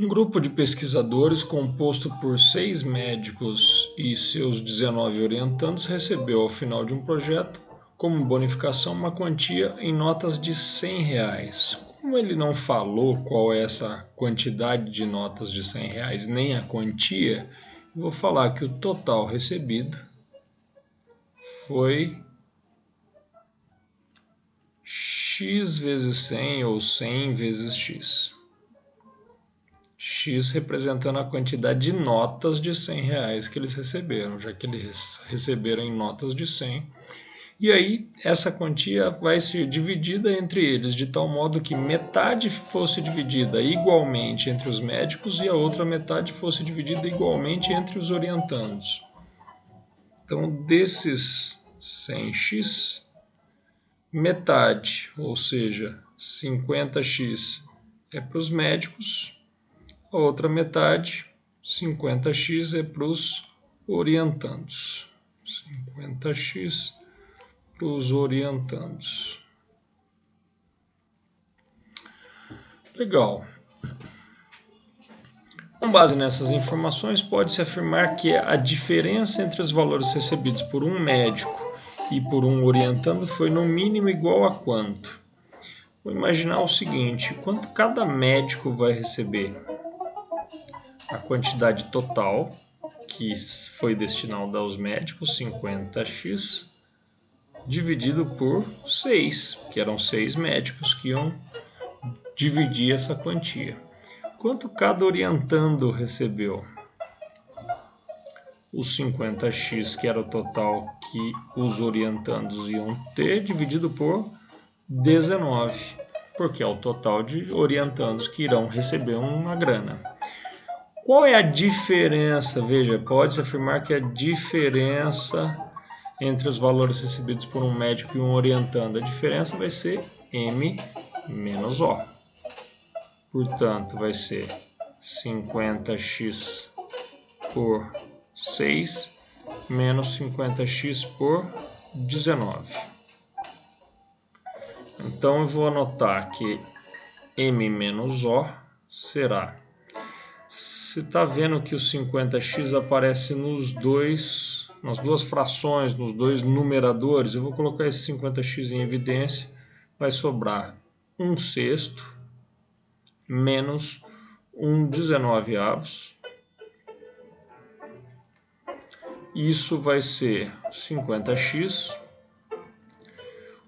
Um grupo de pesquisadores composto por 6 médicos e seus 19 orientandos recebeu, ao final de um projeto, como bonificação, uma quantia em notas de R$ 100. Como ele não falou qual é essa quantidade de notas de R$ 100, nem a quantia, eu vou falar que o total recebido foi x vezes 100 ou 100 vezes x. X representando a quantidade de notas de R$ 100 que eles receberam, já que eles receberam em notas de 100. E aí, essa quantia vai ser dividida entre eles, de tal modo que metade fosse dividida igualmente entre os médicos e a outra metade fosse dividida igualmente entre os orientandos. Então, desses 100x, metade, ou seja, 50x, é para os médicos, a outra metade, 50x, é para os orientandos. 50x para os orientandos. Legal. Com base nessas informações, pode-se afirmar que a diferença entre os valores recebidos por um médico e por um orientando foi no mínimo igual a quanto? Vou imaginar o seguinte: quanto cada médico vai receber? A quantidade total que foi destinada aos médicos, 50x, dividido por 6, que eram 6 médicos que iam dividir essa quantia. Quanto cada orientando recebeu? Os 50x, que era o total que os orientandos iam ter, dividido por 19, porque é o total de orientandos que irão receber uma grana. Qual é a diferença? Veja, pode-se afirmar que a diferença entre os valores recebidos por um médico e um orientando, a diferença vai ser M menos O. Portanto, vai ser 50x por 6 menos 50x por 19. Então, eu vou anotar que M menos O será... Você está vendo que o 50x aparece nas duas frações, nos dois numeradores. Eu vou colocar esse 50x em evidência. Vai sobrar 1/6 menos 1/19. Isso vai ser 50x.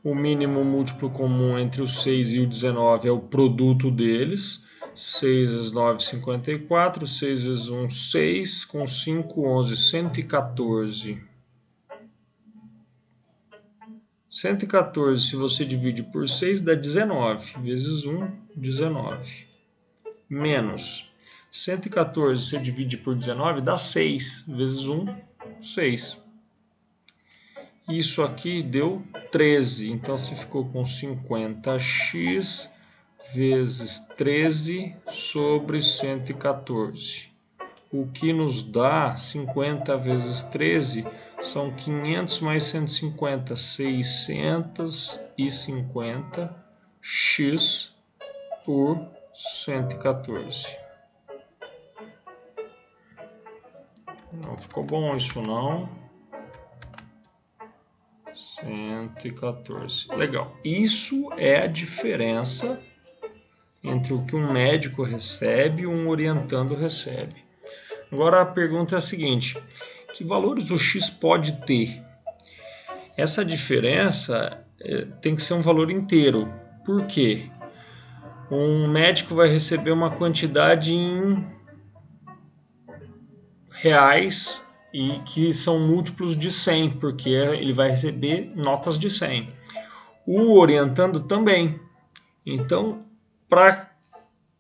O mínimo múltiplo comum entre o 6 e o 19 é o produto deles. 6 vezes 9, 54. 6 vezes 1, 6. Com 5, 11. 114. 114, se você divide por 6, dá 19. Vezes 1, 19. Menos 114, você divide por 19, dá 6. Vezes 1, 6. Isso aqui deu 13. Então, você ficou com 50x vezes 13 sobre 114. O que nos dá 50 vezes 13 são 500 mais 150, 650x por 114. Não ficou bom isso não. 114. Legal. Isso é a diferença entre o que um médico recebe e um orientando recebe. Agora a pergunta é a seguinte: que valores o x pode ter? Essa diferença tem que ser um valor inteiro. Por quê? Um médico vai receber uma quantidade em reais e que são múltiplos de 100, porque ele vai receber notas de 100. O orientando também. Então, para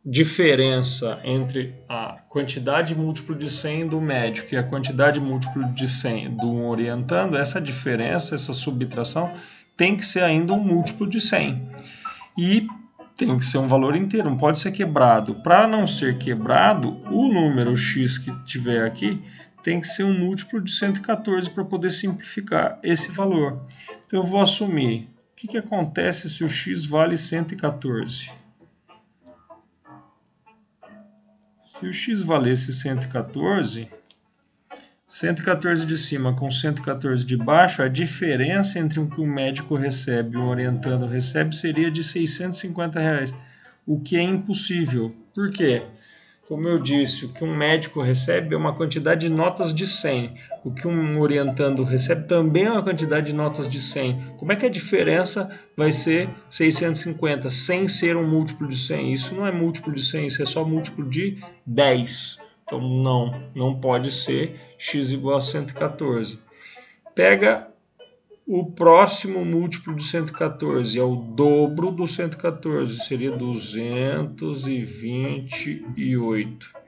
diferença entre a quantidade múltiplo de 100 do médico e a quantidade múltiplo de 100 do orientando, essa diferença, essa subtração, tem que ser ainda um múltiplo de 100. E tem que ser um valor inteiro, não pode ser quebrado. Para não ser quebrado, o número x que tiver aqui tem que ser um múltiplo de 114 para poder simplificar esse valor. Então eu vou assumir. O que acontece se o x vale 114? Se o x valesse 114, 114 de cima com 114 de baixo, a diferença entre o que o médico recebe e o orientando recebe seria de R$650, o que é impossível. Por quê? Como eu disse, o que um médico recebe é uma quantidade de notas de 100. O que um orientando recebe também é uma quantidade de notas de 100. Como é que a diferença vai ser 650 sem ser um múltiplo de 100? Isso não é múltiplo de 100, isso é só múltiplo de 10. Então não pode ser x igual a 114. Pega o próximo múltiplo de 114, é o dobro do 114, seria 228.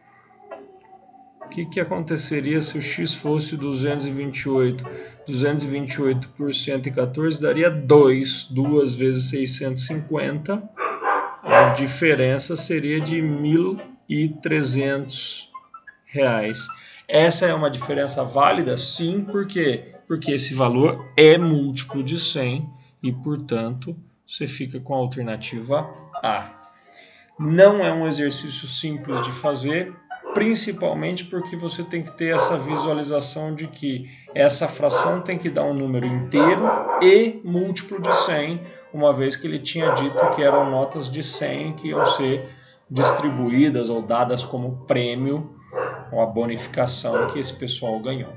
O que aconteceria se o x fosse 228? 228 por 114 daria 2 vezes 650. A diferença seria de R$1.300. Essa é uma diferença válida? Sim, por quê? Porque esse valor é múltiplo de 100 e, portanto, você fica com a alternativa A. Não é um exercício simples de fazer, principalmente porque você tem que ter essa visualização de que essa fração tem que dar um número inteiro e múltiplo de 100, uma vez que ele tinha dito que eram notas de 100 que iam ser distribuídas ou dadas como prêmio ou a bonificação que esse pessoal ganhou.